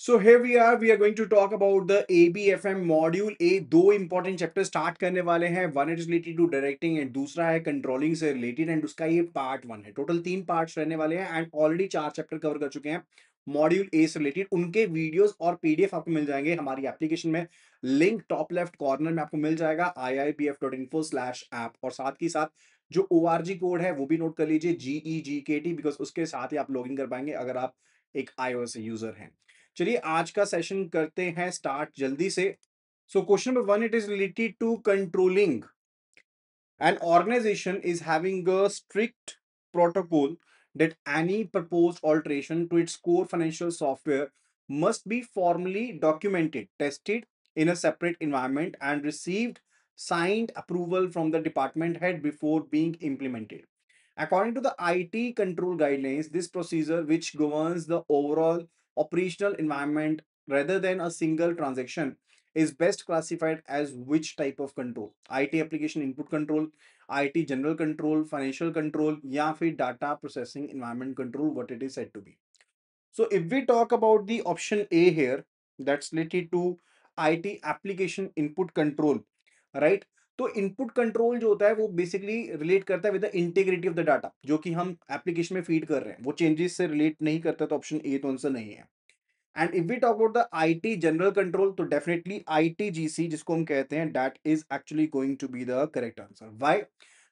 So here we are going to talk about the ABFM module A. दो important chapter start करने वाले हैं. One is related to directing and दूसरा है controlling से related and उसका ये पार्ट वन है. टोटल तीन पार्ट्स रहने वाले हैं एंड ऑलरेडी चार चैप्टर कवर कर चुके हैं मॉड्यूल ए से रिलेटेड. उनके वीडियोस और पीडीएफ आपको मिल जाएंगे हमारी एप्लीकेशन में. लिंक टॉप लेफ्ट कॉर्नर में आपको मिल जाएगा iibf.info/app और साथ ही साथ जो ORG कोड है वो भी नोट कर लीजिए GEGKT बिकॉज उसके साथ ही आप लॉगिन कर पाएंगे अगर आप एक iOS यूजर हैं. चलिए आज का सेशन करते हैं स्टार्ट जल्दी से. So question number one it is related to controlling. An organization is having a strict protocol that any proposed alteration to its core financial software must be formally documented, tested in a separate environment, and received signed approval from the department head before being implemented. According to the IT control guidelines, this procedure, which governs the overall operational environment rather than a single transaction, is best classified as which type of control? IT application input control, IT general control, financial control, या फिर data processing environment control, what it is said to be. So if we talk about the option A here, that's related to IT application input control, right? तो input control जो होता है वो basically relate करता है with the integrity of the data जो कि हम एप्लीकेशन में फीड कर रहे हैं. वो चेंजेस से रिलेट नहीं करता तो ऑप्शन ए तो आंसर नहीं है. And if we talk about the IT general control तो डेफिनेटली आईटीजीसी जिसको हम कहते हैं that is actually going to be the correct answer. Why?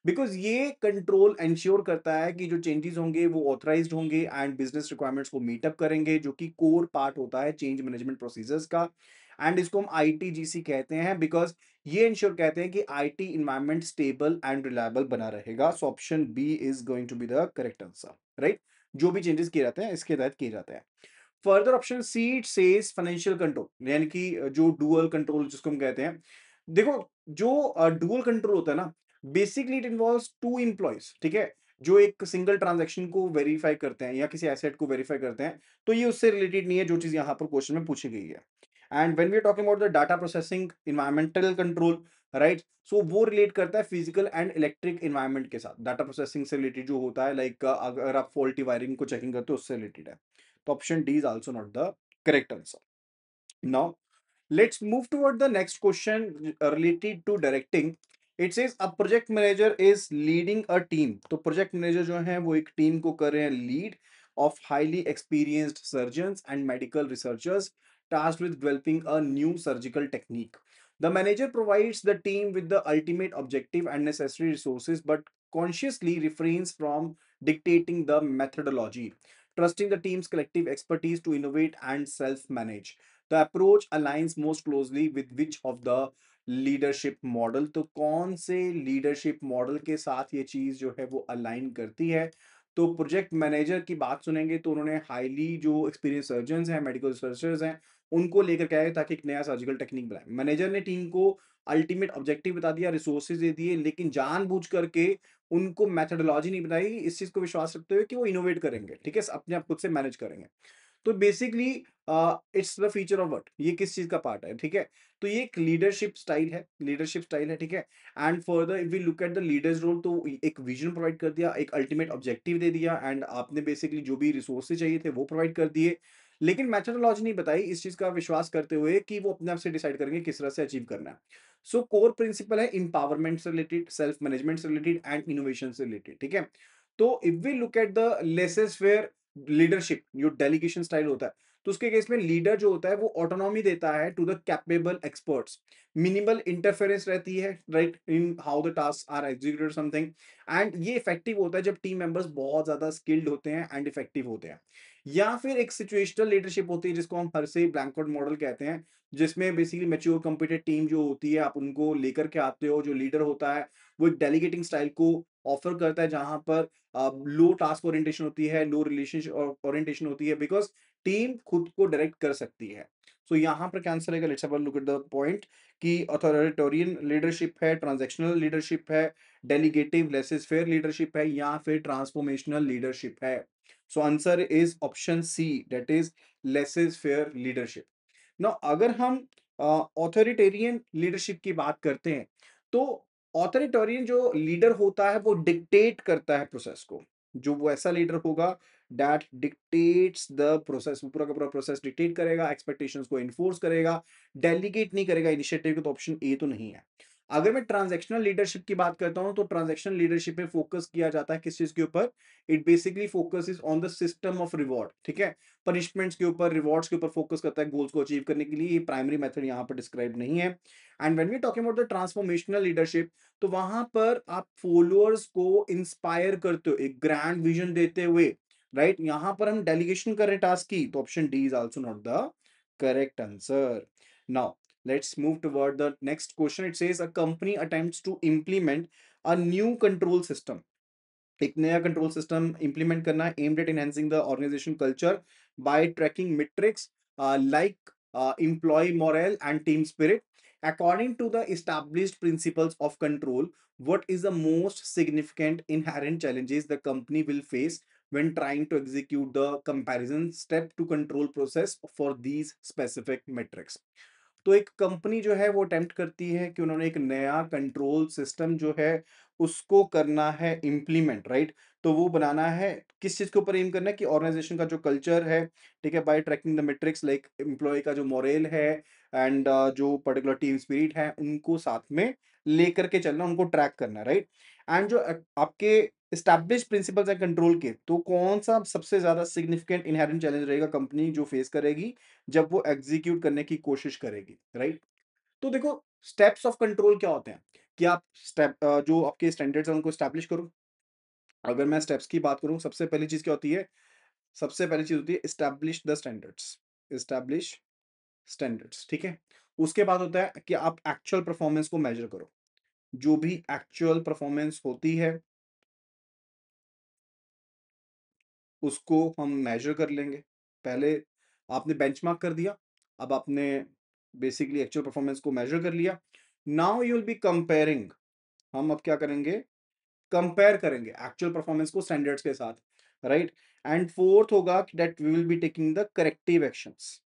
Because ये कंट्रोल इंश्योर करता है कि जो चेंजेस होंगे वो ऑथराइज्ड होंगे एंड बिजनेस रिक्वायरमेंट्स को मीटअप करेंगे जो कि कोर पार्ट होता है चेंज मैनेजमेंट प्रोसीजर्स का. एंड इसको हम आईटीजीसी कहते हैं बिकॉज ये इंश्योर कहते हैं कि IT environment stable and reliable बना रहेगा. So option B is going to be the correct answer. Right? जो भी चेंजेस किए जाते हैं इसके तहत किए जाते हैं. Further option see it says financial control यानी कि जो डुअल कंट्रोल जिसको हम कहते हैं. देखो जो डुअल कंट्रोल होता है ना basically it involves to employees. ठीक है? जो एक सिंगल ट्रांजैक्शन को वेरीफाई करते हैं या किसी एसेट को वेरीफाई करते हैं तो ये उससे रिलेटेड नहीं है जो चीज यहाँ पर क्वेश्चन में पूछी गई है. And when we are talking about the data processing environmental control, right? So वो रिलेट करता है फिजिकल एंड इलेक्ट्रिक इन्वायरमेंट के साथ. डाटा प्रोसेसिंग से रिलेटेड जो होता है लाइक अगर आप फॉल्टी वायरिंग को चेकिंग करते हो उससे रिलेटेड है. तो option D is also not the correct answer. Now, let's move toward the next question related to directing. It says a project manager is leading a team. तो project manager जो है वो एक टीम को कर रहे हैं lead of highly experienced surgeons and medical researchers tasked with developing a new surgical technique. The manager provides the team with the ultimate objective and necessary resources, but consciously refrains from dictating the methodology, trusting the team's collective expertise to innovate and self-manage. The approach aligns most closely with which of the leadership model? तो कौन से leadership model के साथ ये चीज जो है वो अलाइन करती है? तो प्रोजेक्ट मैनेजर की बात सुनेंगे तो उन्होंने हाईली जो एक्सपीरियंस सर्जन्स हैं मेडिकल रिसर्चर्स हैं उनको लेकर के आए ताकि एक नया सर्जिकल टेक्निक बनाए. मैनेजर ने टीम को अल्टीमेट ऑब्जेक्टिव बता दिया, रिसोर्सेज दे दिए, लेकिन जानबूझ करके उनको मेथोडोलॉजी नहीं बताई इस चीज को विश्वास रखते हुए कि वो इनोवेट करेंगे. ठीक है? अपने आप खुद से मैनेज करेंगे. तो basically it's the feature of what, ये किस चीज का पार्ट है? ठीक है? तो ये एक लीडरशिप स्टाइल है, लीडरशिप स्टाइल है. ठीक है? And further if we look at the leaders role तो एक विजन प्रोवाइड कर दिया, एक अल्टीमेट ऑब्जेक्टिव दे दिया एंड आपने बेसिकली जो भी रिसोर्सेज चाहिए थे वो प्रोवाइड कर दिए, लेकिन मेथोडोलॉजी नहीं बताई इस चीज का विश्वास करते हुए कि वो अपने आप से डिसाइड करेंगे किस तरह से अचीव करना है. सो कोर प्रिंसिपल है इंपावरमेंट से रिलेटेड, सेल्फ मैनेजमेंट से रिलेटेड एंड इनोवेशन से रिलेटेड. ठीक है? तो if we look at the laissez faire leadership जो डेलीगेशन स्टाइल होता है तो उसके केस में लीडर जो होता है वो ऑटोनॉमी देता है to the capable experts. Minimal interference रहती है right in how the task are executed something. And ये इफेक्टिव होता है जब टीम मेंबर्स बहुत ज्यादा स्किल्ड होते हैं एंड इफेक्टिव होते हैं. या फिर एक सिचुएशनल लीडरशिप होती है जिसको हम हर से ब्लैंकआउट मॉडल कहते हैं, जिसमें बेसिकली मैच्योर कॉम्पिटेंट टीम जो होती है आप उनको लेकर के आते हो. जो लीडर होता है वो एक डेलीगेटिंग स्टाइल को ऑफर करता है जहां पर लो टास्क ओरिएंटेशन होती है, लो रिलेशनशिप ओरिएंटेशन होती है बिकॉज टीम खुद को डायरेक्ट कर सकती है. सो यहाँ पर क्या आंसर रहेगा? Let's have a look at the point कि अथॉरिटेरियन लीडरशिप है, ट्रांजैक्शनल लीडरशिप है, डेलीगेटिव लेसेस फेयर लीडरशिप है या फिर ट्रांसफॉर्मेशनल लीडरशिप है. सो answer is option see that is laces faire leadership. Now अगर हम ऑथोरिटेरियन लीडरशिप की बात करते हैं तो ऑथोरिटेरियन जो लीडर होता है वो डिक्टेट करता है प्रोसेस को. जो वो ऐसा लीडर होगा दैट डिक्टेट्स द प्रोसेस, वो पूरा का पूरा प्रोसेस डिक्टेट करेगा, एक्सपेक्टेशंस को एनफोर्स करेगा, डेलीगेट नहीं करेगा इनिशिएटिव को, तो ऑप्शन ए तो नहीं है। अगर मैं ट्रांजैक्शनल लीडरशिप की बात करता हूं, तो ट्रांजैक्शनल लीडरशिप में फोकस किया जाता है किस चीज के ऊपर? It basically focuses on the system of reward, ठीक है, पनिशमेंट्स के ऊपर, रिवॉर्ड्स के ऊपर फोकस करता है गोल्स को अचीव करने के लिए। ये प्राइमरी मेथड यहाँ पर डिस्क्राइब नहीं है। And when we talking about the transformational leadership, तो वहां पर आप फॉलोअर्स को इंस्पायर करते हो एक ग्रैंड विजन देते हुए, राइट? यहां पर हम डेलीगेशन कर रहे हैं टास्क की, तो option D is also not the correct answer. Now let's move toward the next question. It says a company attempts to implement a new control system, एक नया कंट्रोल सिस्टम इंप्लीमेंट करना है, aimed at enhancing the organisation culture by tracking metrics like employee morale and team spirit. According to the established principles of control, what is the most significant inherent challenges the company will face when trying to execute the comparison step to control process for these specific metrics? तो एक company जो है वो attempt करती है कि उन्होंने एक नया कंट्रोल सिस्टम जो है उसको करना है इम्प्लीमेंट, राइट? तो वो बनाना है, किस चीज के ऊपर एम करना है कि ऑर्गेनाइजेशन का जो कल्चर है, ठीक है, by tracking the metrics like employee का जो मोरल है एंड जो पर्टिकुलर टीम स्पिरिट है, उनको साथ में लेकर के चलना, उनको ट्रैक करना, राइट? एंड जो आपके एस्टैब्लिश प्रिंसिपल्स है कंट्रोल के, तो कौन सा सबसे ज्यादा सिग्निफिकेंट इनहेरेंट चैलेंज रहेगा कंपनी जो फेस करेगी जब वो एग्जीक्यूट करने की कोशिश करेगी, राइट? तो देखो, स्टेप्स ऑफ कंट्रोल क्या होते हैं कि आप स्टेप जो आपके स्टैंडर्ड्स हैं उनको स्टैब्लिश करो। अगर मैं स्टेप्स की बात करूं, सबसे पहली चीज क्या होती है? सबसे पहली चीज होती है establish the standards, establish standards, ठीक है। उसके बाद होता है कि आप एक्चुअल परफॉर्मेंस को मेजर करो। जो भी एक्चुअल परफॉर्मेंस होती है उसको हम मेजर कर लेंगे। पहले आपने बेंचमार्क कर दिया, अब आपने बेसिकली एक्चुअल परफॉर्मेंस को मेजर कर लिया। Now you will be comparing, हम अब क्या करेंगे? कंपेयर करेंगे एक्चुअल परफॉर्मेंस को स्टैंडर्ड्स के साथ, राइट? एंड फोर्थ होगा that we will be taking the corrective actions,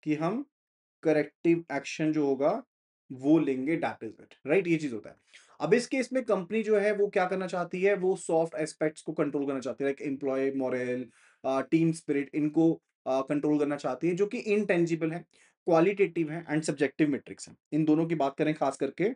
कि हम करेक्टिव एक्शन जो होगा वो लेंगे, दैट इज इट, राइट? ये चीज होता है। अब इस केस में कंपनी जो है वो क्या करना चाहती है? वो सॉफ्ट एस्पेक्ट्स को कंट्रोल करना चाहती है, like employee morale, team spirit, इनको कंट्रोल करना चाहती है, जो कि इनटेंजिबल है, क्वालिटेटिव है एंड सब्जेक्टिव मेट्रिक्स है। इन दोनों की बात करें खास करके,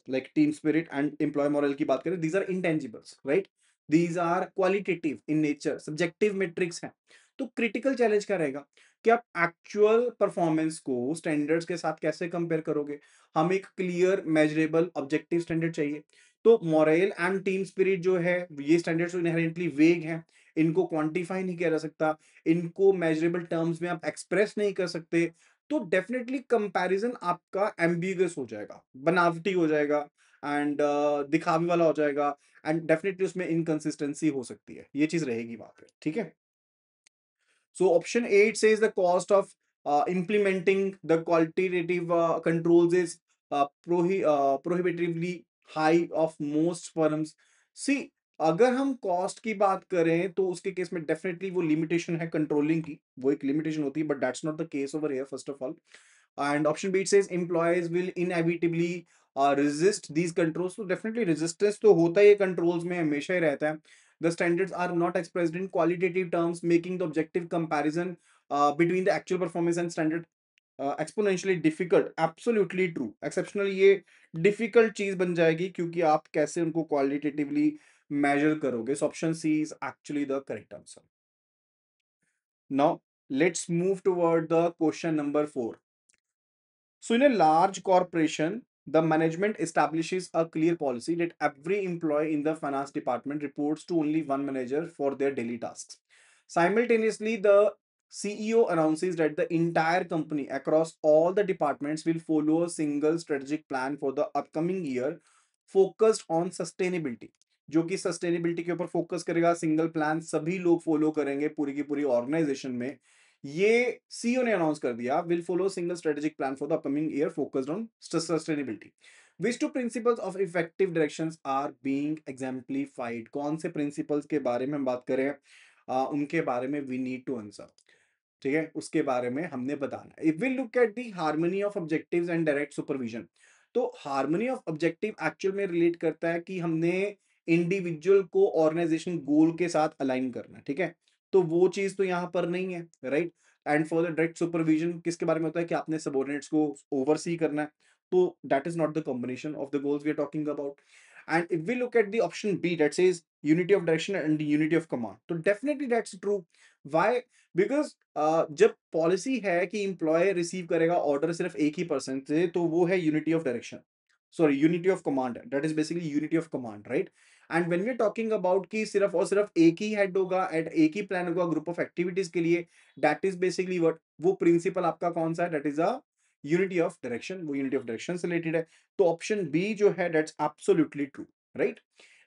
like team spirit and employee morale की बात करें, these are intangibles, right? These are qualitative in nature, subjective metrics हैं। तो क्रिटिकल चैलेंज क्या रहेगा कि आप एक्चुअल परफॉर्मेंस को स्टैंडर्ड्स के साथ कैसे कंपेयर करोगे? हम एक क्लियर मेजरेबल ऑब्जेक्टिव स्टैंडर्ड चाहिए। तो मॉरल एंड टीम स्पिरिट जो है, ये स्टैंडर्ड्स इनहेरेंटली वेग हैं, इनको क्वांटिफाई नहीं किया जा सकता, इनको मेजरेबल टर्म्स में आप एक्सप्रेस नहीं कर सकते। तो डेफिनेटली कंपैरिजन आपका एम्बिगुअस हो जाएगा, बनावटी हो जाएगा एंड दिखावे वाला हो जाएगा, एंड डेफिनेटली उसमें इनकंसिस्टेंसी हो सकती है, ये चीज रहेगी वहां पे, ठीक है। So option 8 says the cost of implementing the qualitative controls is prohibitively high of most firms. See, अगर हम कॉस्ट की बात करें तो उसके केस में डेफिनेटली वो लिमिटेशन है कंट्रोलिंग की, वो एक लिमिटेशन होती है, but that's not the case over here first of all. And option B says employees will inevitably resist these controls. तो डेफिनेटली रेजिस्टेंस तो होता ही है, कंट्रोल्स में हमेशा ही रहता है। The standards are not expressed in qualitative terms, making the objective comparison between the actual performance and standard exponentially difficult. Absolutely true. Exceptional ये difficult चीज बन जाएगी क्योंकि आप कैसे उनको qualitatively measure करोगे. So option C is actually the correct answer. Now let's move toward the question number 4. So, in a large corporation, the management establishes a clear policy that every employee in the finance department reports to only one manager for their daily tasks. Simultaneously, the CEO announces that the entire company across all the departments will follow a single strategic plan for the upcoming year focused on sustainability. जो कि sustainability के ऊपर focus करेगा, single plan सभी लोग follow करेंगे पूरी की पूरी ऑर्गेनाइजेशन में। ये सीईओ ने अनाउंस कर दिया, will follow single strategic plan for the upcoming year focused on sustainability. Which two principles of effective directions are being exemplified? कौन से प्रिंसिपल्स के बारे में हम बात करें, उनके बारे में वी नीड टू आंसर, ठीक है, उसके बारे में हमने बताना। If we look at the harmony of objectives and direct supervision, तो हार्मनी ऑफ ऑब्जेक्टिव एक्चुअल में रिलेट करता है कि हमने इंडिविजुअल को ऑर्गेनाइजेशन गोल के साथ अलाइन करना, ठीक है? तो वो चीज तो यहाँ पर नहीं है, right? And for the direct supervision किसके बारे में होता है कि आपने सबऑर्डिनेट्स को ओवरसी करना है, तो that is not the combination of the goals we are talking about. And if we look at the option B that says unity of direction and unity of command, तो definitely that's true. Why? Because जब policy है कि employ receive करेगा order सिर्फ एक ही person से, तो वो है unity of direction, sorry unity of command, that is basically unity of command, right? And when we are talking about कि सिर्फ और सिर्फ एक ही हेड होगा एंड एक ही प्लान होगा ग्रुप ऑफ एक्टिविटीज के लिए, दैट इज बेसिकली व्हाट, वो प्रिंसिपल आपका कौन सा है? That is a unity of direction, वो यूनिटी ऑफ डायरेक्शन से रिलेटेड है. तो ऑप्शन बी जो है that's absolutely true, right?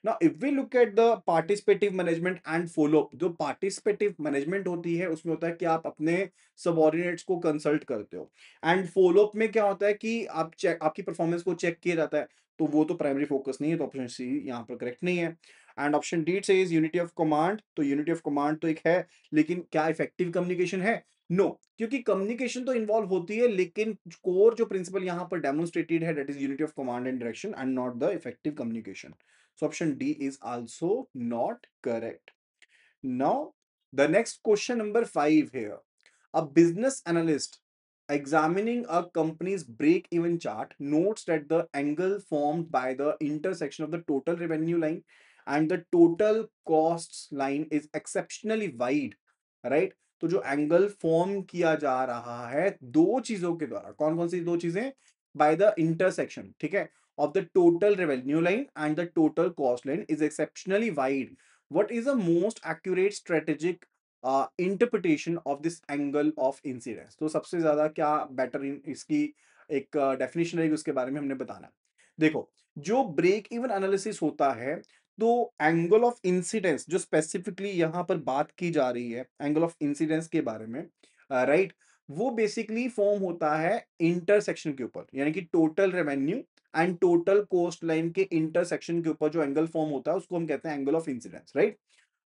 Now, if we look at the participative management and follow up, जो participative management होती है उसमें होता है कि आप अपने सबऑर्डिनेट्स को कंसल्ट करते हो, एंड फॉलो अप में क्या होता है कि आप चेक, आपकी परफॉर्मेंस को चेक किया जाता है, तो वो तो प्राइमरी फोकस नहीं है, तो ऑप्शन सी यहाँ पर करेक्ट नहीं है. And option D says unity of command, तो यूनिटी ऑफ कमांड तो एक है, लेकिन क्या इफेक्टिव कम्युनिकेशन है? नो, क्योंकि कम्युनिकेशन तो इन्वॉल्व होती है, लेकिन कोर जो प्रिंसिपल यहाँ पर डेमोन्स्ट्रेटेड है that is unity of command and direction and not the effective communication. So option D is also not correct. Now, the next question number 5 here. A business analyst examining a company's break-even chart notes that the angle formed by the intersection of the total revenue line and the total costs line is exceptionally wide, right? तो जो angle form किया जा रहा है दो चीजों के द्वारा, कौन कौन सी दो चीजें? बाय द इंटरसेक्शन, ठीक है, of the total revenue line and the total cost line is exceptionally wide. What is the most accurate strategic interpretation of this angle of incidence? तो सबसे ज्यादा क्या बेटर इसकी एक डेफिनेशन रहेगी उसके बारे में हमने बताना है. देखो, जो ब्रेक इवन एनालिसिस होता है, तो एंगल ऑफ इंसिडेंस जो स्पेसिफिकली यहां पर बात की जा रही है एंगल ऑफ इंसिडेंस के बारे में, राइट, वो बेसिकली फॉर्म होता है इंटरसेक्शन के ऊपर, यानी कि total revenue and total cost line के इंटरसेक्शन के ऊपर जो एंगल फॉर्म होता है उसको हम कहते हैं एंगल ऑफ इंसिडेंस, राइट?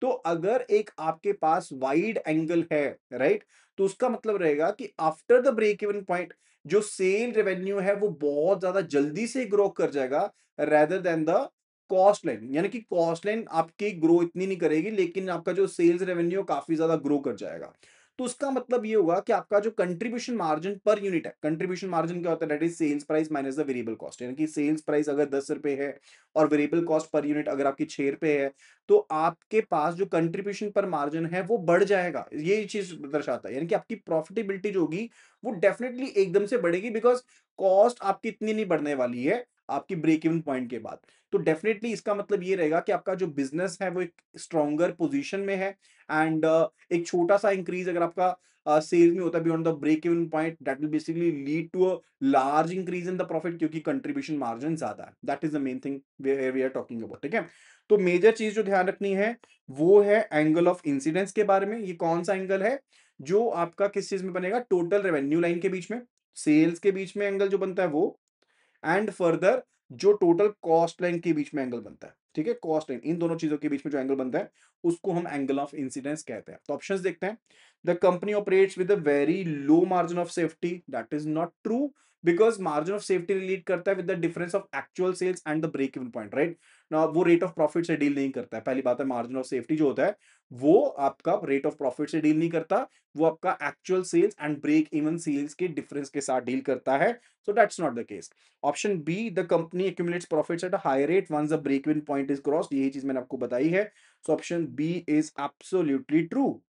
तो अगर एक आपके पास वाइड एंगल है, राइट, तो उसका मतलब रहेगा कि after the break even point जो सेल रेवेन्यू है वो बहुत ज्यादा जल्दी से ग्रो कर जाएगा rather than the cost line, यानी कि कॉस्ट लाइन आपकी ग्रो इतनी नहीं करेगी, लेकिन आपका जो सेल्स रेवेन्यू काफी ज्यादा ग्रो कर जाएगा. तो उसका मतलब ये होगा कि आपका जो कंट्रीब्यूशन मार्जिन पर यूनिट है, कंट्रीब्यूशन मार्जिन क्या होता है? That is sales price minus the variable cost, यानी कि सेल्स प्राइस अगर 10 रुपए है और वेरिएबल कॉस्ट पर यूनिट अगर आपकी 6 रुपए है, तो आपके पास जो कंट्रीब्यूशन पर मार्जिन है वो बढ़ जाएगा. ये चीज दर्शाता है, यानी कि आपकी प्रॉफिटेबिलिटी जो होगी वो डेफिनेटली एकदम से बढ़ेगी, बिकॉज कॉस्ट आपकी इतनी नहीं बढ़ने वाली है आपकी ब्रेक इवन पॉइंट के बाद. तो डेफिनेटली इसका मतलब ये रहेगा कि आपका जो बिजनेस है वो एक स्ट्रॉन्गर पोजीशन में है. एंड एक छोटा सा इंक्रीज अगर आपका सेल में होता है beyond the break even point, that will basically lead to a large increase in the profit, क्योंकि कंट्रीब्यूशन मार्जिन ज्यादा है. That is the main thing we are talking about, ठीक है? तो मेजर चीज जो ध्यान रखनी है वो है एंगल ऑफ इंसिडेंस के बारे में. ये कौन सा एंगल है जो आपका किस चीज में बनेगा? टोटल रेवेन्यू लाइन के बीच में, सेल्स के बीच में एंगल जो बनता है वो, एंड फर्दर जो टोटल कॉस्ट लाइन के बीच में एंगल बनता है, ठीक है, कॉस्ट लाइन, इन दोनों चीजों के बीच में जो एंगल बनता है उसको हम एंगल ऑफ इंसिडेंस कहते हैं. तो ऑप्शंस देखते हैं. The company operates with a very low margin of safety, that is not true, because margin of safety relate करता है with the difference of actual sales and the break even point, right ना? वो rate of profit से deal नहीं करता है. पहली बात है, मार्जिन ऑफ सेफ्टी जो होता है वो आपका रेट ऑफ प्रॉफिट से डील नहीं करता, वो आपका actual sales and break even sales के डिफरेंस के साथ डील करता है. So that's not the case. Option B, the company accumulates profits at a high rate once the break even point is crossed, यही चीज मैंने आपको बताई है. So option B is absolutely true.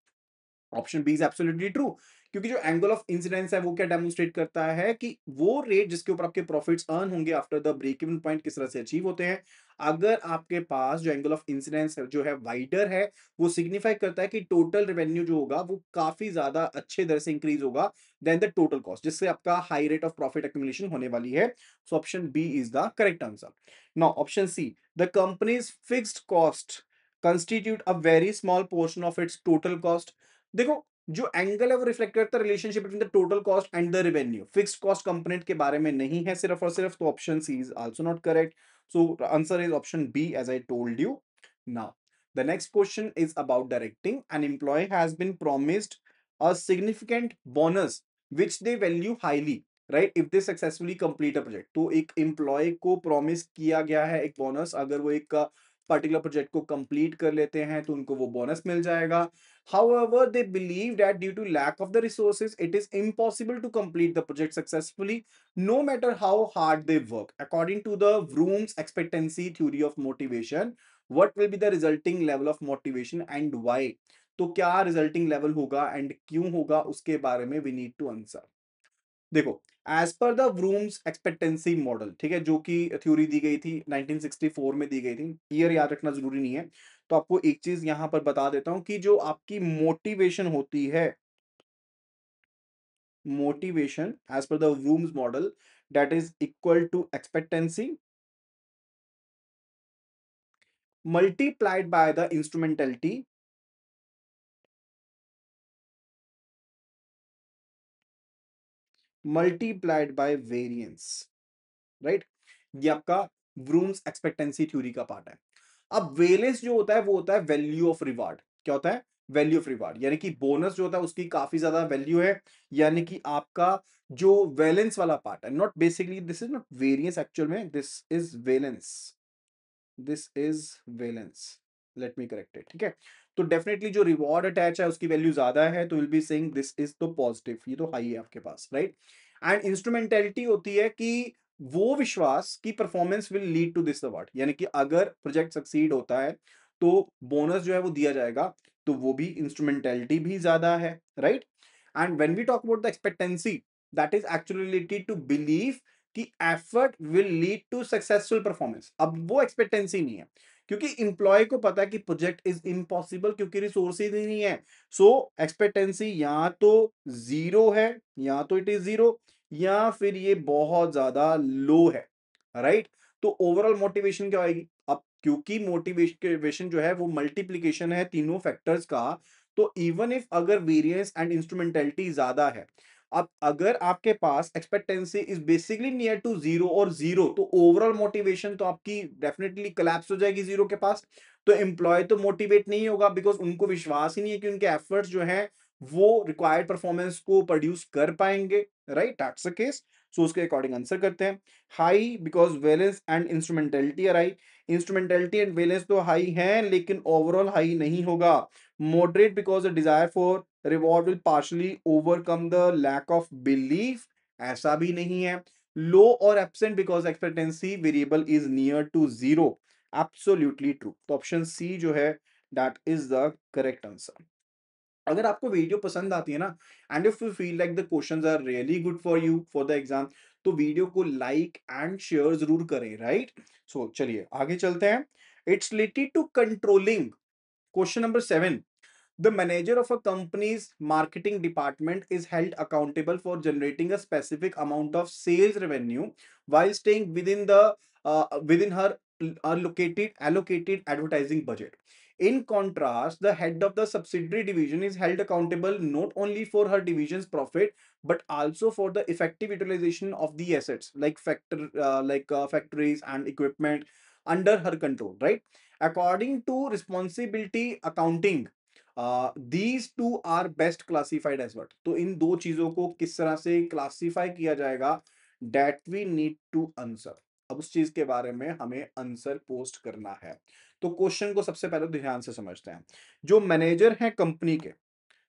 Option B is absolutely true, क्योंकि जो angle of incidence है वो क्या डेमोन्स्ट्रेट करता है कि वो रेट जिसके ऊपर आपके प्रॉफिट्स अर्न होंगे after the break even point किस तरह से अचीव होते हैं. अगर आपके पास जो एंगल ऑफ इंसिडेंस जो है वाइडर है, वो सिग्निफाई करता है कि टोटल रेवेन्यू जो होगा वो काफी ज्यादा अच्छे दर से इंक्रीज होगा देन द टोटल कॉस्ट, जिससे आपका high rate of profit accumulation होने वाली है. So option B is the correct answer. Now option C, the company's fixed cost constitute a very small portion of its total cost. देखो, जो angle है वो reflect करता है relationship between the total cost and the revenue. Fixed cost component के बारे में नहीं है सिर्फ और सिर्फ, तो option C is also not correct. So answer is option B as I told you. Now the next question is about directing. An employee has been promised a significant bonus which they value highly, right, if they successfully complete a project. तो एक employ को promise किया गया है एक bonus अगर वो एक पर्टिकुलर प्रोजेक्ट को कंप्लीट कर लेते हैं तो उनको वो बोनस मिल जाएगा. However, they believe that due to lack of the resources, it is impossible to complete the project successfully, no matter how hard they work. According to the Vroom's expectancy theory of motivation, what will be the resulting level of motivation and why? तो क्या resulting level होगा and क्यों होगा उसके बारे में we need to answer. देखो, as per the Vroom's expectancy model, ठीक है, जो कि थ्योरी दी गई थी 1964 में दी गई थी. ईयर याद रखना जरूरी नहीं है. तो आपको एक चीज यहां पर बता देता हूं कि जो आपकी मोटिवेशन होती है, motivation as per the Vroom's model, that is equal to expectancy multiplied by the instrumentality multiplied by variance. Right, ये आपका व्रूम्स एक्सपेक्टेंसी थ्योरी का पार्ट है. अब वेलेंस जो होता है वो होता है वैल्यू ऑफ रिवार्ड. क्या होता है? वैल्यू ऑफ रिवार्ड, यानी कि बोनस जो होता है उसकी काफी ज्यादा वैल्यू है. यानी कि आपका जो वैलेंस वाला पार्ट है, not basically this is not variance, actual में this is valence. This is valence, let me correct it. ठीक है, तो डेफिनेटली जो रिवॉर्ड अटैच है उसकी वैल्यू ज्यादा है, तो will be saying this is तो पॉजिटिव, ये तो हाई है आपके पास. राइट, एंड इंस्ट्रूमेंटेलिटी होती है कि वो विश्वास की performance will lead to this award, यानी कि अगर प्रोजेक्ट सक्सीड होता है तो बोनस जो है वो दिया जाएगा, तो वो भी इंस्ट्रूमेंटेलिटी भी ज्यादा है. Right, and when we talk about the expectancy, that is actually related to believe कि effort will lead to successful performance. अब वो एक्सपेक्टेंसी नहीं है, क्योंकि इंप्लॉय को पता है कि प्रोजेक्ट इज इम्पॉसिबल क्योंकि रिसोर्सेज ही नहीं है. सो एक्सपेक्टेंसी या तो जीरो है, या तो इट इज जीरो, या फिर ये बहुत ज्यादा लो है. राइट, तो ओवरऑल मोटिवेशन क्या आएगी अब, क्योंकि मोटिवेशन जो है वो मल्टीप्लीकेशन है तीनों फैक्टर्स का. तो इवन इफ अगर वेरिएंस एंड इंस्ट्रूमेंटेलिटी ज्यादा है, अब अगर आपके पास expectancy is basically near to zero और जीरो, तो ओवरऑल मोटिवेशन तो आपकी डेफिनेटली कोलैप्स हो जाएगी जीरो के पास. तो एम्प्लॉय तो मोटिवेट नहीं होगा, बिकॉज उनको विश्वास ही नहीं है कि उनके एफर्ट्स जो हैं वो रिक्वायर्ड परफॉर्मेंस को प्रोड्यूस कर पाएंगे. Right, that's the case. So उसके अकॉर्डिंग आंसर करते हैं. High because valence and instrumentality are high. Instrumentality and valence तो हाई हैं लेकिन ओवरऑल हाई नहीं होगा. Moderate because the desire for reward will partially overcome the lack of belief. ऐसा भी नहीं है. Low or absent because expectancy variable is near to zero. Absolutely true. तो ऑप्शन सी जो है that is the correct answer. अगर आपको video पसंद आती है ना, and if you feel like the questions are really good for you for the exam, तो वीडियो को लाइक एंड शेयर जरूर करें. राइट, सो चलिए आगे चलते हैं. It's related to controlling. Question number 7. The manager of a company's marketing department is held accountable for generating a specific amount of sales revenue while staying within the within her allocated advertising budget. In contrast, the head of the subsidiary division is held accountable not only for her division's profit but also for the effective utilization of the assets like factories and equipment under her control. Right, according to responsibility accounting, these two are best classified as what. तो इन दो चीजों को किस तरह से classify किया जाएगा, that we need to answer. अब उस चीज के बारे में हमें आंसर पोस्ट करना है. तो क्वेश्चन को सबसे पहले ध्यान से समझते हैं. जो मैनेजर है कंपनी के,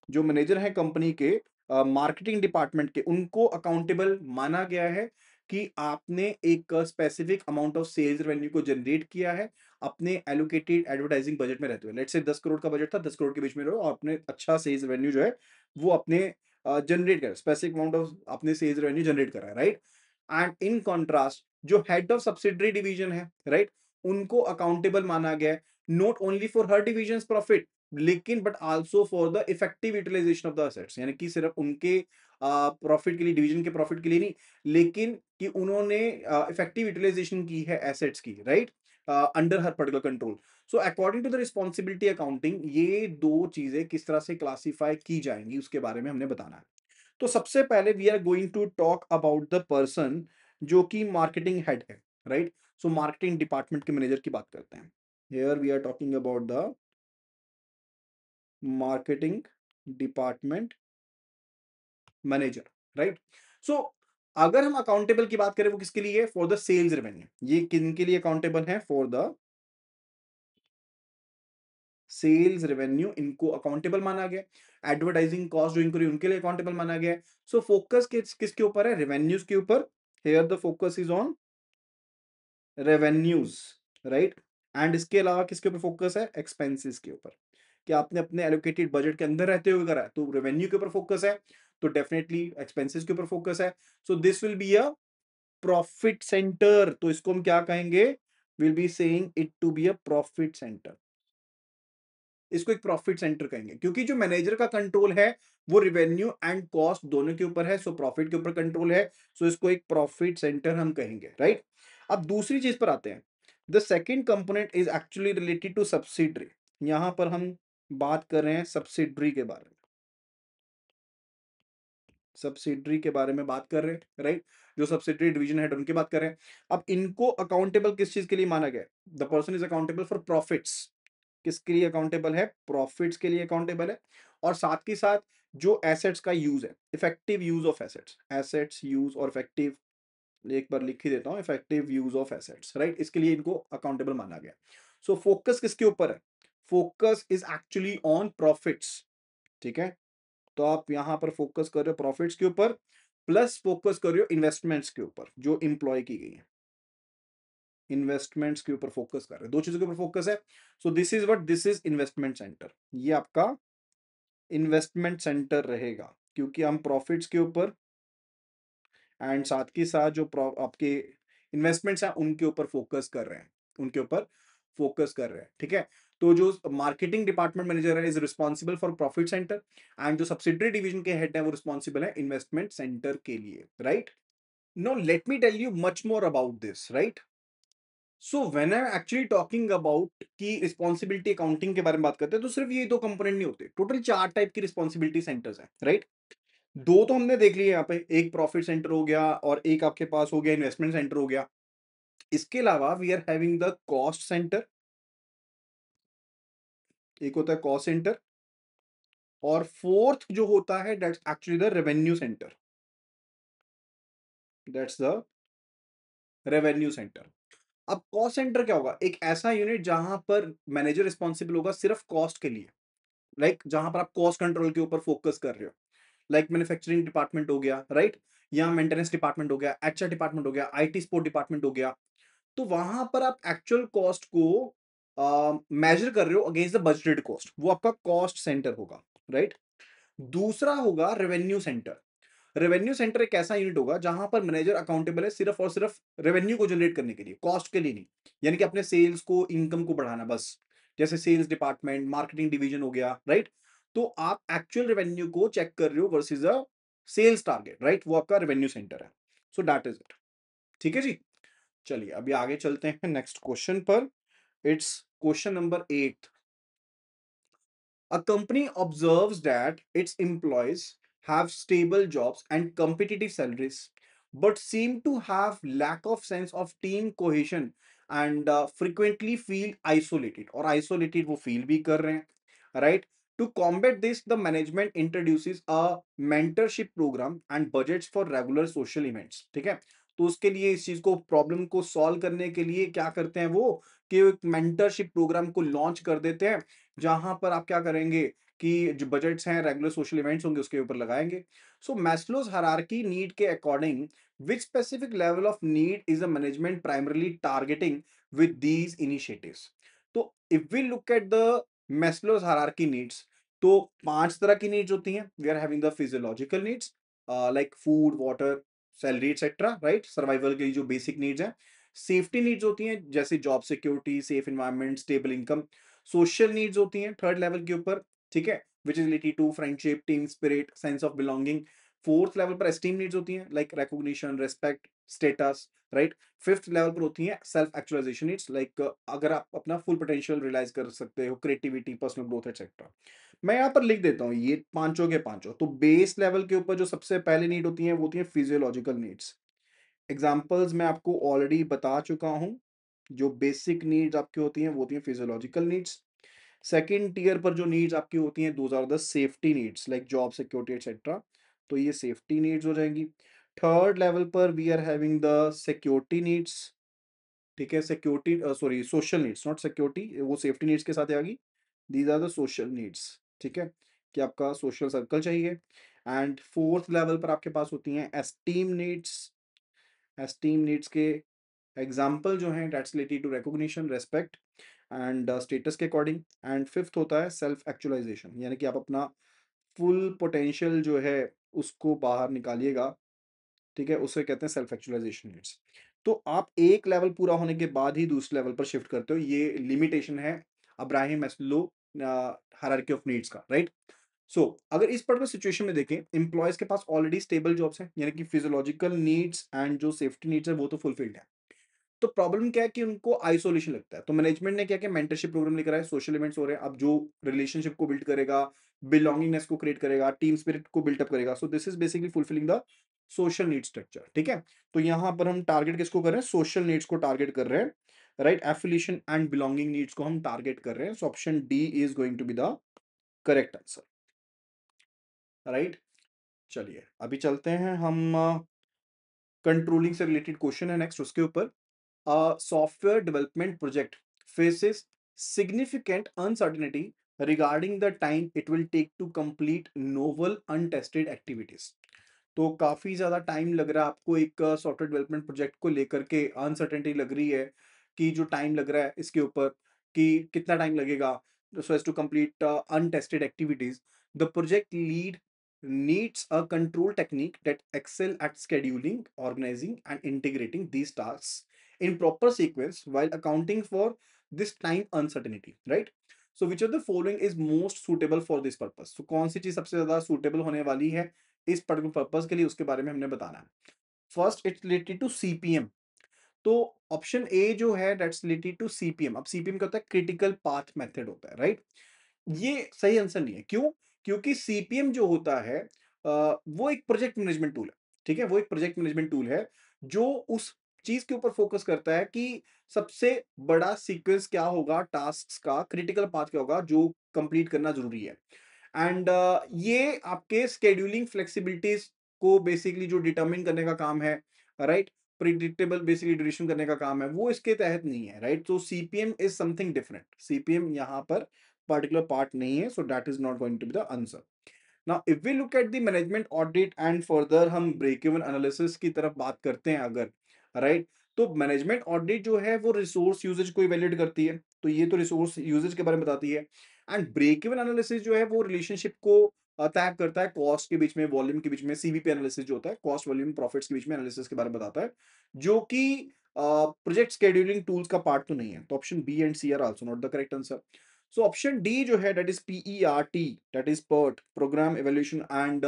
जो मैनेजर है कंपनी के मार्केटिंग डिपार्टमेंट के, उनको अकाउंटेबल माना गया है कि आपने एक specific amount of sales revenue को जनरेट किया है अपने एलोकेटेड एडवर्टाइजिंग बजट में रहते हुए. लेट्स से 10 करोड़ का बजट था, 10 करोड़ के बीच में रहो और अपने अच्छा सेल्स रेवेन्यू जो है वो अपने जनरेट कर, स्पेसिफिक अमाउंट ऑफ अपने सेल्स रेवेन्यू जनरेट कर रहा है. राइट, एंड इन कॉन्ट्रास्ट जो हेड ऑफ सब्सिडरी डिवीजन है, राइट, उनको अकाउंटेबल माना गया है नॉट ओनली फॉर हर डिवीजन प्रॉफिट, लेकिन but also for the effective utilization of the assets. यानी कि सिर्फ उनके प्रॉफिट के लिए, डिवीजन के प्रॉफिट के लिए नहीं, लेकिन कि उन्होंने इफेक्टिव यूटिलाइजेशन की है एसेट्स की. Right, under her particular control. So according to the responsibility accounting, ये दो चीजें किस तरह से क्लासिफाई की जाएंगी उसके बारे में हमने बताना है. तो सबसे पहले we are going to talk about the person जो कि मार्केटिंग हेड है. राइट, सो मार्केटिंग डिपार्टमेंट के मैनेजर की बात करते हैं. Here we are talking about the marketing department manager. Right, so अगर हम अकाउंटेबल की बात करें वो किसके लिए, फॉर द सेल्स रेवेन्यू. ये किन के लिए अकाउंटेबल है, फॉर द सेल्स, रेवेन्यू इनको अकाउंटेबल माना गया, एडवर्टाइजिंग कॉस्ट जो इंक्री उनके लिए अकाउंटेबल माना गया है। सो फोकस किसके ऊपर है? रेवेन्यूज के ऊपर। Here the focus is on revenues, right. And इसके अलावा किसके ऊपर फोकस है? एक्सपेंसेस के ऊपर, कि आपने अपने एलोकेटेड बजट के अंदर रहते हुए करा है, तो रेवेन्यू के ऊपर फोकस है, तो डेफिनेटली एक्सपेंसेस के ऊपर फोकस है। So this will be a profit centre, तो इसको हम क्या कहेंगे? Will be saying it to be a profit centre. इसको एक प्रॉफिट सेंटर कहेंगे, क्योंकि जो मैनेजर का कंट्रोल है वो रेवेन्यू एंड कॉस्ट दोनों के ऊपर है, सो प्रॉफिट के ऊपर कंट्रोल है, सो इसको एक प्रॉफिट सेंटर हम कहेंगे, राइट। अब दूसरी चीज पर आते हैं। The second component is actually related to subsidiary. यहां पर हम बात कर रहे हैं सब्सिडरी के बारे में, सब्सिडरी के बारे में बात कर रहे हैं, राइट। जो सब्सिडरी डिवीजन हेड उनकी बात कर रहे हैं। अब इनको अकाउंटेबल किस चीज के लिए माना गया? The person is accountable for profits. किसके लिए अकाउंटेबल है? प्रॉफिट्स के लिए अकाउंटेबल है। और साथ के साथ जो एसेट्स का यूज है, effective use of assets, assets use और इफेक्टिव, एक बार लिख ही देता हूं, effective use of assets, right. इसके लिए इनको अकाउंटेबल माना गया। सो फोकस किसके ऊपर है? Focus is actually on profits, ठीक है। तो आप यहां पर फोकस कर रहे हो प्रॉफिट्स के ऊपर, प्लस फोकस कर रहे हो इन्वेस्टमेंट्स के ऊपर जो इंप्लॉय की गई है, इन्वेस्टमेंट्स के ऊपर फोकस कर रहे हैं, दो चीजों के ऊपर फोकस है। So this is what, this is investment centre, ये आपका इन्वेस्टमेंट सेंटर रहेगा, क्योंकि हम प्रॉफिट्स के ऊपर एंड साथ के साथ जो आपके इन्वेस्टमेंट्स हैं उनके ऊपर फोकस कर रहे हैं, उनके ऊपर फोकस कर रहे हैं, ठीक है। तो जो मार्केटिंग डिपार्टमेंट मैनेजर है is responsible for profit centre, and जो सब्सिडरी डिवीजन के हेड है वो रिस्पॉन्सिबल है इन्वेस्टमेंट सेंटर के लिए, right. No let me tell you much more about this, right. So when I am actually talking about key responsibility accounting के बारे में बात करते हैं, तो सिर्फ ये दो कंपोनेंट नहीं होते, टोटल चार टाइप की रिस्पॉन्सिबिलिटी सेंटर्स हैं, राइट। दो तो हमने देख लिए यहाँ पे, एक प्रॉफिट सेंटर हो गया और एक आपके पास हो गया इन्वेस्टमेंट सेंटर हो गया। इसके अलावा we are having the cost centre, एक होता है कॉस्ट सेंटर, और फोर्थ जो होता है that's actually the revenue centre, that's the revenue centre. अब कॉस्ट सेंटर क्या होगा? एक ऐसा यूनिट जहां पर मैनेजर रिस्पॉन्सिबल होगा सिर्फ कॉस्ट के लिए, लाइक जहां पर आप कॉस्ट कंट्रोल के ऊपर फोकस कर रहे हो, लाइक मैन्युफैक्चरिंग डिपार्टमेंट हो गया, राइट, या मेंटेनेंस डिपार्टमेंट हो गया, एचआर डिपार्टमेंट हो गया, आईटी सपोर्ट डिपार्टमेंट हो गया। तो वहां पर आप एक्चुअल कॉस्ट को मेजर कर रहे हो अगेंस्ट द बजटेड कॉस्ट, वो आपका कॉस्ट सेंटर होगा, राइट। दूसरा होगा रेवेन्यू सेंटर। रेवेन्यू सेंटर एक ऐसा यूनिट होगा जहां पर मैनेजर अकाउंटेबल है सिर्फ और सिर्फ रेवेन्यू को जनरेट करने के लिए, कॉस्ट के लिए नहीं, यानी कि अपने सेल्स को, इनकम को बढ़ाना बस। जैसे सेल्स डिपार्टमेंट, मार्केटिंग डिवीजन हो गया, राइट। तो आप एक्चुअल रेवेन्यू को चेक कर रहे हो versus a sales target, right, वो आपका रेवेन्यू सेंटर है। सो दैट इज इट, ठीक है जी। चलिए अभी आगे चलते हैं नेक्स्ट क्वेश्चन पर। It's question number 8। A company observes that its employees have stable jobs and competitive salaries, but seem to have lack of sense of team cohesion and frequently feel isolated, or isolated वो feel भी कर रहे हैं, right? To combat this, the management introduces a mentorship program and budgets for regular social events, ठीक है। तो उसके लिए इस चीज को, प्रॉब्लम को सॉल्व करने के लिए क्या करते हैं वो, कि एक मेंटरशिप प्रोग्राम को लॉन्च कर देते हैं, जहां पर आप क्या करेंगे कि जो बजट्स हैं, रेगुलर सोशल इवेंट्स होंगे उसके ऊपर लगाएंगे। सो मैस्लोज हायरार्की नीड के according which specific level of need is the management primarily targeting with these initiatives. तो if we look at the Maslow's hierarchy needs, तो 5 तरह की नीड्स होती हैं। We are having the physiological needs, like food, water, salary etcetera, right, survival के लिए जो basic needs हैं। सेफ्टी नीड्स होती हैं, जैसे job security, safe environment, stable income. Social needs होती हैं थर्ड लेवल के ऊपर, ठीक है, which is related to friendship, team spirit, sense of belonging. Fourth level पर एस्टीम नीड्स होती हैं, like recognition, respect, status, right. Fifth level पर होती हैं सेल्फ एक्चुअलाइजेशन नीड्स, लाइक अगर आप अपना फुल पोटेंशियल रियलाइज कर सकते हो, क्रिएटिविटी, पर्सनल ग्रोथ एक्सेट्रा। मैं यहाँ पर लिख देता हूँ ये पांचों के पांचों। तो बेस लेवल के ऊपर जो सबसे पहले नीड होती है वो होती है फिजियोलॉजिकल नीड्स। एग्जाम्पल्स मैं आपको ऑलरेडी बता चुका हूँ। जो बेसिक नीड्स आपकी होती हैं वो होती हैं फिजियोलॉजिकल नीड्स। सेकंड टीयर पर जो नीड्स आपकी होती हैं those are the safety needs, like job security etcetera. तो ये सेफ्टी नीड्स हो जाएंगी। थर्ड लेवल पर we are having the security needs, ठीक है, security sorry social needs, not security, वो सेफ्टी नीड्स के साथ आएगी। These are the social needs, ठीक है, कि आपका सोशल सर्कल चाहिए। एंड फोर्थ लेवल पर आपके पास होती हैं एस्टीम नीड्स। एस्टीम नीड्स के एग्जाम्पल जो हैं that's related to recognition, respect and status के अकॉर्डिंग। एंड फिफ्थ होता है सेल्फ एक्चुअलाइजेशन, यानी कि आप अपना फुल पोटेंशियल जो है उसको बाहर निकालिएगा, ठीक है, उसे कहते हैं सेल्फ एक्चुअलाइजेशन नीड्स। तो आप एक लेवल पूरा होने के बाद ही दूसरे लेवल पर शिफ्ट करते हो, ये लिमिटेशन है Abraham Maslow hierarchy of needs का, राइट। सो अगर इस पर्टिकुलर सिचुएशन में देखें, एम्प्लॉयज के पास ऑलरेडी स्टेबल जॉब्स हैं, यानी कि फिजियोलॉजिकल नीड्स एंड जो सेफ्टी नीड्स है वो तो फुलफिल्ड है। तो प्रॉब्लम क्या है कि उनको आइसोलेशन लगता है, तो मैनेजमेंट ने क्या किया, मेंटरशिप प्रोग्राम लेकर आए, सोशल इवेंट्स हो रहे हैं, अब जो रिलेशनशिप को बिल्ड करेगा, बिलोंगिंगनेस को क्रिएट करेगा, टीम स्पिरिट को बिल्डअप करेगा। So this is basically fulfilling the social need structure, ठीक है। तो यहाँ पर हम टारगेट किसको कर रहे हैं, सोशल नीड्स को टारगेट कर रहे हैं, right. Affiliation and belonging needs को हम टारगेट कर रहे हैं। So option D is going to be the correct answer, right. चलिए अभी चलते हैं हम, कंट्रोलिंग से रिलेटेड क्वेश्चन है नेक्स्ट, उसके ऊपर। A software development project faces significant uncertainty regarding the time it will take to complete novel untested activities. तो काफी ज्यादा टाइम लग रहा है आपको एक सॉफ्टवेयर डेवलपमेंट प्रोजेक्ट को लेकर के, अनसर्टेनिटी लग रही है कि जो टाइम लग रहा है इसके ऊपर कि कितना टाइम लगेगा so as to complete untested activities. The project lead needs a control technique that excel at scheduling, organizing, and integrating these tasks in proper sequence while accounting for this time uncertainty, right? So which of the following is most suitable for this purpose? So कौन सी चीज सबसे ज्यादा suitable होने वाली है इस particular purpose के लिए, उसके बारे में हमने बताना है। First it's related to CPM. तो ऑप्शन ए जो है दैट्स रिलेटेड टू सीपीएम। अब सीपीएम क्या होता है, क्रिटिकल पाथ मेथड होता है, राइट। ये सही आंसर नहीं है, क्यों? क्योंकि सीपीएम जो होता है वो एक प्रोजेक्ट मैनेजमेंट टूल है, ठीक है, वो एक प्रोजेक्ट मैनेजमेंट टूल है जो उस चीज के ऊपर फोकस करता है कि सबसे बड़ा सीक्वेंस क्या होगा, टास्क का क्रिटिकल पाथ क्या होगा जो कंप्लीट करना जरूरी है। एंड ये आपके स्केड्यूलिंग फ्लेक्सिबिलिटीज को बेसिकली जो डिटरमिन करने का काम है, राइट, प्रिडिक्टेबल बेसिकली ड्यूरेशन करने का काम है, वो इसके तहत नहीं है, राइट। तो CPM is something different, CPM यहाँ पर पर्टिकुलर पार्ट नहीं है, so that is not going to be the answer. Now if we look at the management audit and further हम ब्रेक इवन एनालिसिस की तरफ बात करते हैं अगर, राइट, तो मैनेजमेंट ऑडिट जो है वो रिसोर्स यूजेज को इवेल्युएट करती है, तो ये तो रिसोर्स यूजेज के बारे में बताती है। एंड ब्रेक इवन एनालिसिस जो है वो रिलेशनशिप को तय करता है कॉस्ट के बीच में, वॉल्यूम के बीच में, सीवीपी एनालिसिस जो होता है कॉस्ट वॉल्यूम प्रॉफिट्स के बीच में एनालिसिस के बारे में बताता है, जो कि प्रोजेक्ट शेड्यूलिंग टूल्स का पार्ट तो नहीं है। तो option B and C are also not the correct answer. So option D जो है that is PERT, that is PERT program evaluation and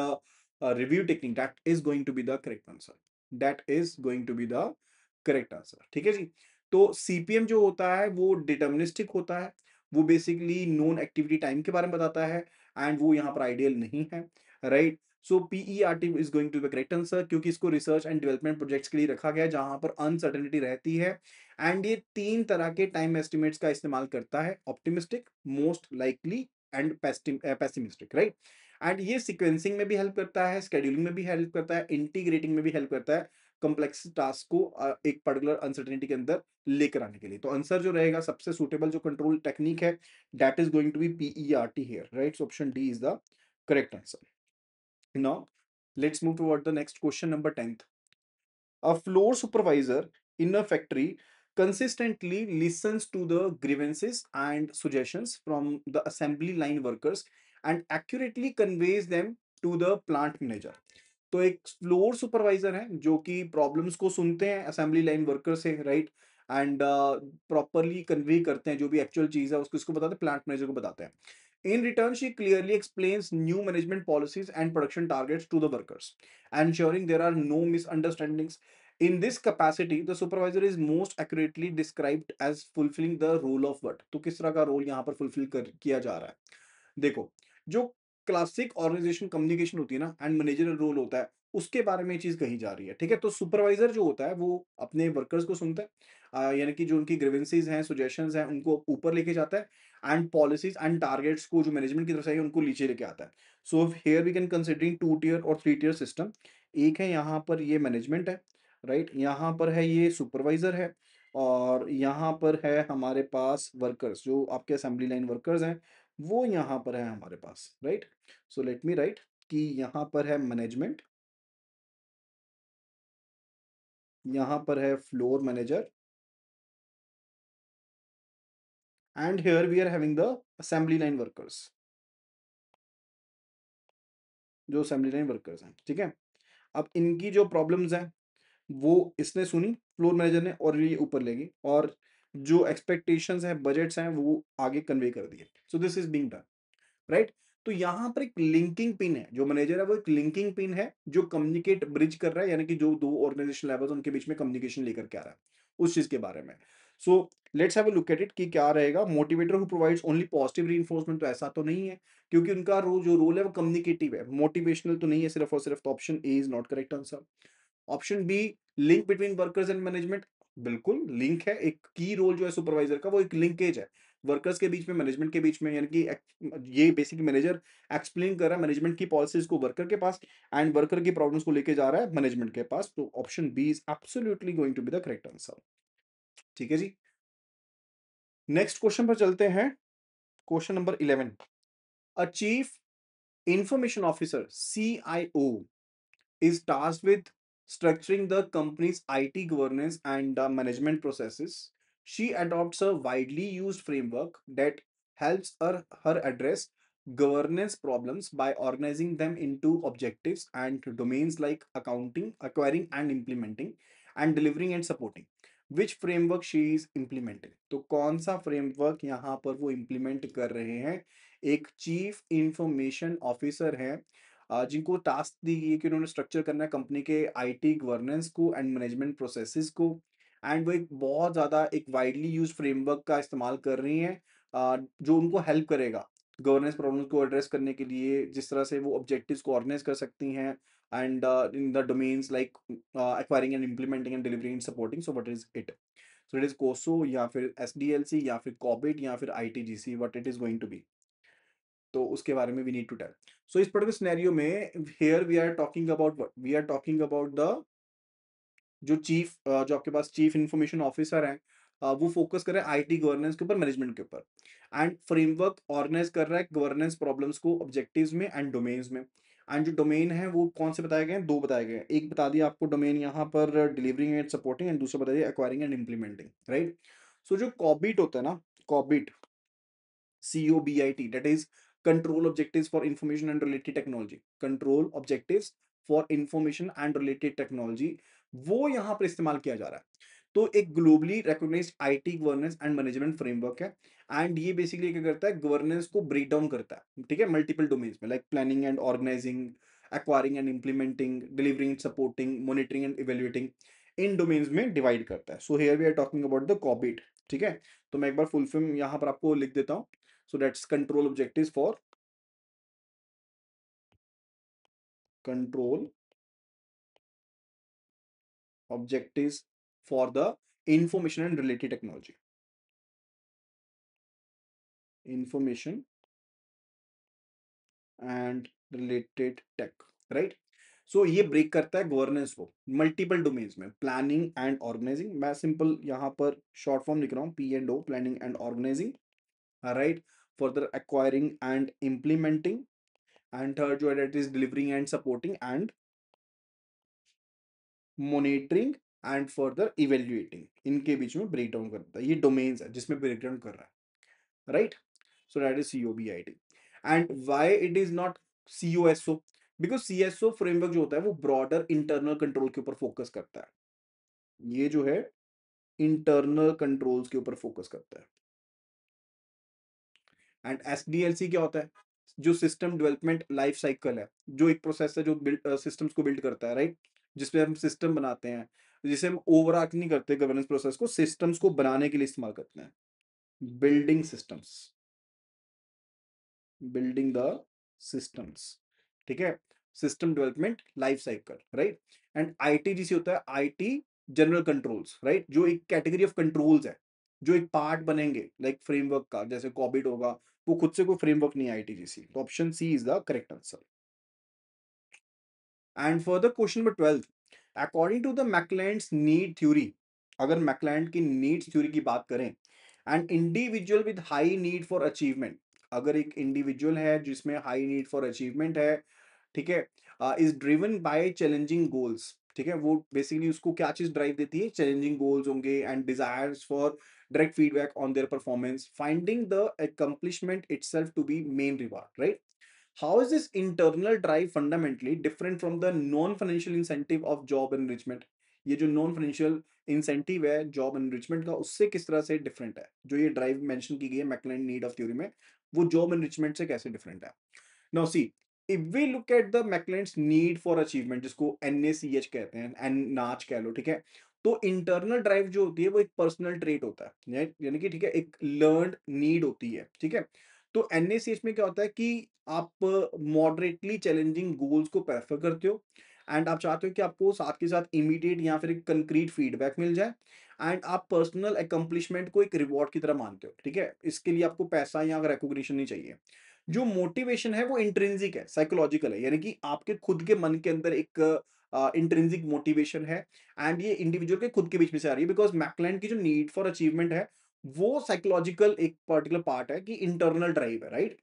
review technique, that is going to be the correct answer, that is going to be the correct answer, ठीक है जी। तो CPM जो होता है वो deterministic होता है, वो बेसिकली नोन एक्टिविटी टाइम के बारे में बताता है, एंड वो यहाँ पर आइडियल नहीं है, right. So PERT is going to be correct answer, क्योंकि इसको रिसर्च एंड डेवलपमेंट प्रोजेक्ट्स के लिए रखा गया है जहां पर अनसर्टेनिटी रहती है। एंड ये तीन तरह के टाइम एस्टिमेट्स का इस्तेमाल करता है, optimistic, most likely and pessimistic, right. And ये सीक्वेंसिंग में भी हेल्प करता है, स्केड्यूलिंग में भी हेल्प करता है, इंटीग्रेटिंग में भी हेल्प करता है, कॉम्प्लेक्स टास्क को एक पर्टिकुलर अनसर्टेनिटी के अंदर लेकर आने के लिए। तो आंसर जो रहेगा सबसे सुटेबल जो कंट्रोल टेक्निक है that is going to be PERT here, right. So option D is the correct answer. Now let's move toward the next question number 10th। A floor supervisor in a factory consistently listens to the grievances and suggestions from the assembly line workers and accurately conveys them to the plant manager. तो एक floor supervisor है जो कि problems को सुनते हैं assembly line worker से, right, and properly convey करते हैं जो भी एक्चुअल चीज है उसको, इसको बताते हैं प्लांट मैनेजर को बताते हैं। In return she clearly explains new management policies and production targets to the workers, ensuring there are no misunderstandings. In this capacity, the supervisor is most accurately described as fulfilling the role of what? तो किस तरह का role यहाँ पर fulfil कर किया जा रहा है? देखो, जो क्लासिक ऑर्गेनाइजेशन कम्युनिकेशन होती है ना एंड मैनेजरल रोल होता है, उसके बारे में ये चीज कही जा रही है, ठीक है। तो सुपरवाइजर जो होता है वो अपने वर्कर्स को सुनता है, यानी कि जो उनकी ग्रीवेंसीज हैं, सुजेशंस हैं, उनको ऊपर लेके जाता है, एंड पॉलिसीज एंड टारगेट्स को जो मैनेजमेंट की तरफ से है उनको नीचे लेके आता है। So here we can considering 2 tier और 3 tier सिस्टम। एक है यहाँ पर ये मैनेजमेंट है, राइट, यहाँ पर है ये सुपरवाइजर है, और यहाँ पर है हमारे पास वर्कर्स जो आपके असेंबली लाइन वर्कर्स हैं, वो यहाँ पर है हमारे पास, right? So let me write कि यहाँ पर है मैनेजमेंट, यहाँ पर है floor manager, and here we are having the assembly line workers, जो असेंबली लाइन वर्कर्स हैं, ठीक है? अब इनकी जो प्रॉब्लम्स हैं वो इसने सुनी, फ्लोर मैनेजर ने, और ये ऊपर ले गई, और जो एक्सपेक्टेशंस हैं, बजट्स हैं, वो आगे कन्वे कर दिए। So this is being done, right? तो यहाँ पर एक लिंकिंग पिन है, जो मैनेजर है वो एक लिंकिंग पिन है जो कम्युनिकेट ब्रिज कर रहा है, यानी कि जो दो ऑर्गेनाइजेशन लेवल्स उनके बीच में कम्युनिकेशन लेकर के आ रहा है उस चीज के बारे में। So let's have a look at it कि क्या रहेगा। Motivator who provides only positive reinforcement, तो ऐसा तो नहीं है, क्योंकि उनका जो रोल है वो कम्युनिकेटिव है, मोटिवेशनल तो नहीं है सिर्फ और सिर्फ। तो option A is not correct answer. Option B, link between workers and management, बिल्कुल लिंक है, एक की रोल जो है सुपरवाइजर का वो एक लिंकेज है वर्कर्स के बीच में, मैनेजमेंट के बीच में, यानी कि ये बेसिकली मैनेजर एक्सप्लेन कर रहा है मैनेजमेंट की पॉलिसीज को वर्कर के पास, एंड वर्कर की प्रॉब्लम्स को लेके जा रहा है मैनेजमेंट के पास। तो option B is absolutely going to be the correct answer. ठीक है जी, नेक्स्ट क्वेश्चन पर चलते हैं। Question number 11, a chief information officer CIO is tasked with structuring the company's IT governance and management processes. She adopts a widely used framework that helps her address governance problems by organizing them into objectives and domains like accounting, acquiring and implementing, and delivering and supporting. Which framework she is implementing? तो कौन सा framework यहाँ पर वो implement कर रहे हैं? एक चीफ इंफॉर्मेशन ऑफिसर है जिनको टास्क दी गई है कि उन्होंने स्ट्रक्चर करना है कंपनी के आईटी गवर्नेंस को एंड मैनेजमेंट प्रोसेसेस को, एंड वो एक बहुत ज़्यादा एक वाइडली यूज फ्रेमवर्क का इस्तेमाल कर रही हैं जो उनको हेल्प करेगा गवर्नेंस प्रॉब्लम्स को एड्रेस करने के लिए, जिस तरह से वो ऑब्जेक्टिव्स को ऑर्गेनाइज कर सकती हैं, and in the domains like acquiring and implementing and delivering and supporting. So what is it? So it is कोसो, या फिर SDLC, या फिर कॉबिट, या फिर ITGC, what it is going to be? तो उसके बारे में we need to tell. So इस पर्टिकुलर सिनेरियो में here we are talking about what? We are talking about the जो जो आपके पास चीफ इंफॉर्मेशन ऑफिसर है, वो फोकस कर रहे हैं आईटी गवर्नेंस के ऊपर, मैनेजमेंट के ऊपर, एंड फ्रेमवर्क ऑर्गेनाइज कर रहा है गवर्नेंस प्रॉब्लम्स को ऑब्जेक्टिव्स में एंड डोमेन्स में। एंड जो डोमेन है वो कौन से बताए गए हैं? दो बताए गए हैं। एक बता दिया आपको डोमेन यहाँ पर डिलीवरिंग एंड सपोर्टिंग, एंड दूसरा बता दिया एक्वायरिंग एंड इम्प्लीमेंटिंग, राइट? सो जो कॉबिट होता है ना, Corbett, COBIT, that is control objectives for information and related technology, control objectives for information and related technology, वो यहाँ पर इस्तेमाल किया जा रहा है। तो एक globally recognised IT governance and management framework है, एंड ये बेसिकली क्या करता है? गवर्नेंस को ब्रेक डाउन करता है, ठीक है, मल्टीपल डोमेन्स में, like planning and organizing, acquiring and implementing, delivering and supporting, monitoring and evaluating, in domains में डिवाइड करता है। So here we are talking about the COBIT, ठीक है? तो मैं एक बार फुल फॉर्म यहाँ पर आपको लिख देता हूँ। So that's control objectives for the information and related technology. Information and related tech, right? सो ये ब्रेक करता है गवर्नेंस को मल्टीपल डोमेन्स में, प्लानिंग एंड ऑर्गेनाइजिंग, मैं सिंपल यहाँ पर शॉर्ट फॉर्म लिख रहा हूँ, P&O, planning and organising, right? Further acquiring and implementing, and third जो है, is delivering and supporting, and monitoring and further evaluating, इनके बीच में ब्रेक डाउन करता है। ये डोमेन्स है जिसमें ब्रेक डाउन कर रहा है, right? So that is COBIT। And why it is not COSO? Because CSO framework जो होता है वो ब्रॉडर इंटरनल कंट्रोल के ऊपर फोकस करता है, ये जो है इंटरनल कंट्रोल्स के ऊपर फोकस करता है। एंड SDLC क्या होता है? जो सिस्टम डेवलपमेंट लाइफ साइकिल है, जो एक प्रोसेस है जो बिल्ड सिस्टम्स को बिल्ड करता है, राइट? जिसपे हम सिस्टम बनाते हैं, जिसे हम ओवरआर्क नहीं करते, गवर्नेंस प्रोसेस को सिस्टम्स को बनाने के लिए इस्तेमाल करते हैं। Building systems, building the systems, ठीक है? System development life cycle, right? And ITGC होता है IT जनरल कंट्रोल्स, राइट? जो एक कैटेगरी ऑफ कंट्रोल्स है, जो एक पार्ट बनेंगे लाइक फ्रेमवर्क का, जैसे कॉबिट होगा, वो खुद से कोई फ्रेमवर्क नहीं है ITGC। तो option C is the correct answer. And further question number 12, according to the McClelland's need theory, अगर मैकलैंड की नीड्स थ्योरी की बात करें, and individual with high need for achievement, अगर एक इंडिविजुअल है जिसमें हाई नीड फॉर अचीवमेंट है, ठीक है, is driven by challenging goals, ठीक है, वो बेसिकली उसको क्या चीज ड्राइव देती है, चैलेंजिंग गोल्स होंगे and desires for direct feedback on their performance, finding the accomplishment itself to be main reward, right? How is this internal drive fundamentally different from the non-financial incentive of job enrichment? ये जो non financial incentive है job enrichment का, उससे किस तरह से different है? जो ये ड्राइव मेंशन की गई है मैकलेलन नीड ऑफ थ्योरी में, वो जॉब एनरिचमेंट से कैसे डिफरेंट है? Now see, if we look at the McClelland's need for achievement, जिसको एनएसीएच कहते हैं, एन नाच कह लो, ठीक है, तो इंटरनल ड्राइव जो होती है वो एक पर्सनल ट्रेट होता है, यानी कि ठीक है, एक लर्नड नीड होती है, ठीक है। तो एनएसीएच में क्या होता है कि आप मॉडरेटली चैलेंजिंग गोल्स को प्रेफर करते हो एंड आप चाहते हो कि आपको साथ के साथ इमीडिएट या फिर एक कंक्रीट फीडबैक मिल जाए एंड आप पर्सनल अकम्पलिशमेंट को एक रिवॉर्ड की तरह मानते हो, ठीक है, इसके लिए आपको पैसा या रिकॉग्निशन नहीं चाहिए। जो मोटिवेशन है वो इंट्रिंसिक है, साइकोलॉजिकल है, यानी कि आपके खुद के मन के अंदर एक इंट्रिंसिक मोटिवेशन है एंड ये इंडिविजुअल के खुद के बीच में से आ रही है, बिकॉज मैकलैंड की जो नीड फॉर अचीवमेंट है वो साइकोलॉजिकल एक पर्टिकुलर पार्ट है कि इंटरनल ड्राइव है, right?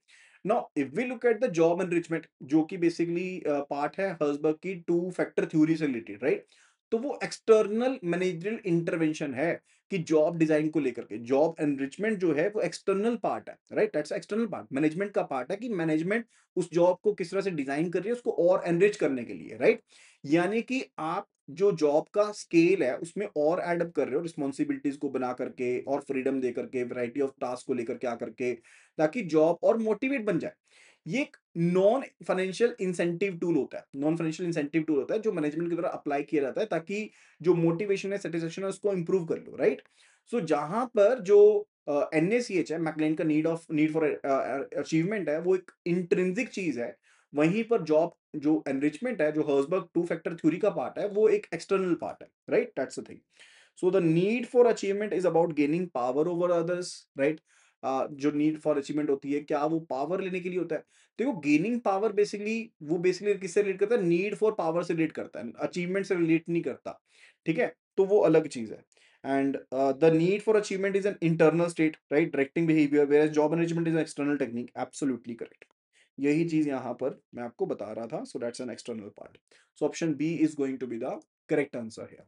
Now if we look at the job enrichment, जो कि बेसिकली पार्ट है हर्सबर्ग की टू फैक्टर थ्योरी से रिलेटेड, राइट? तो वो एक्सटर्नल मैनेजरियल इंटरवेंशन है कि जॉब डिजाइन को लेकर के। जॉब एनरिचमेंट जो है वो एक्सटर्नल पार्ट है, right? That's external part, management का पार्ट है कि मैनेजमेंट उस जॉब को किस तरह से डिजाइन कर रही है उसको और एनरिच करने के लिए, राइट? यानी कि आप जो जॉब का स्केल है उसमें और एड अप कर रहे हो रिस्पॉन्सिबिलिटीज को बना करके और फ्रीडम दे करके, वैरायटी ऑफ टास्क को लेकर के आकर के, ताकि जॉब और मोटिवेट बन जाए। ये एक नॉन फाइनेंशियल इंसेंटिव टूल होता है, नॉन फाइनेंशियल इंसेंटिव टूल होता है जो मैनेजमेंट की तरफ अप्लाई किया जाता है ताकि जो मोटिवेशन है, सेटिस्फेक्शन है, उसको इंप्रूव कर लो, राइट? सो जहां पर जो एनएसीएच है, मैकलेन का नीड फॉर अचीवमेंट है, वो एक इंट्रिंसिक चीज है। वहीं पर जॉब जो एनरिचमेंट है, जो हर्सबर्ग टू फैक्टर थ्योरी का पार्ट है, वो एक एक्सटर्नल पार्ट है, right? That's the thing. So the need for achievement is about gaining power over others, right? जो नीड फॉर अचीवमेंट होती है, क्या वो पावर लेने के लिए होता है? देखो, गेनिंग पावर बेसिकली वो बेसिकली किससे रिलेट करता है? नीड फॉर पावर से रिलेट करता है, अचीवमेंट से रिलेट नहीं करता, ठीक है? तो वो अलग चीज है। And the need for achievement is an internal state, right, directing behaviour, where job management is an external technique. Absolutely correct. यही चीज यहाँ पर मैं आपको बता रहा था। So that's an external part. So option B is going to be the correct answer here,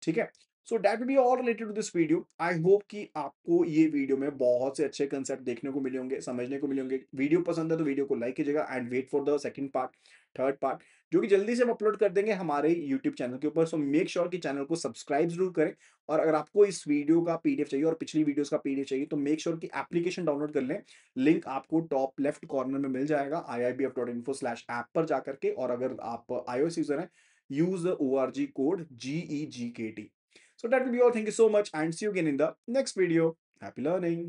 ठीक है? So that will be all related to this video. I hope कि आपको ये वीडियो में बहुत से अच्छे कंसेप्ट देखने को मिले होंगे, समझने को मिले होंगे। वीडियो पसंद है तो वीडियो को लाइक कीजिएगा and wait for the second part, third part, जो कि जल्दी से हम अपलोड कर देंगे हमारे यूट्यूब चैनल के ऊपर। सो मेक श्योर कि चैनल को सब्सक्राइब जरूर करें। और अगर आपको इस वीडियो का पीडीएफ चाहिए और पिछली वीडियोस का पीडीएफ चाहिए तो मेक श्योर कि एप्लीकेशन डाउनलोड कर लें। लिंक आपको टॉप लेफ्ट कॉर्नर में मिल जाएगा, iibf.info/app पर जाकर के। और अगर आप iOS यूजर हैं, use the ORG code GEGKT. So that will be all. Thank you so much and see you again in the next video. Happy learning.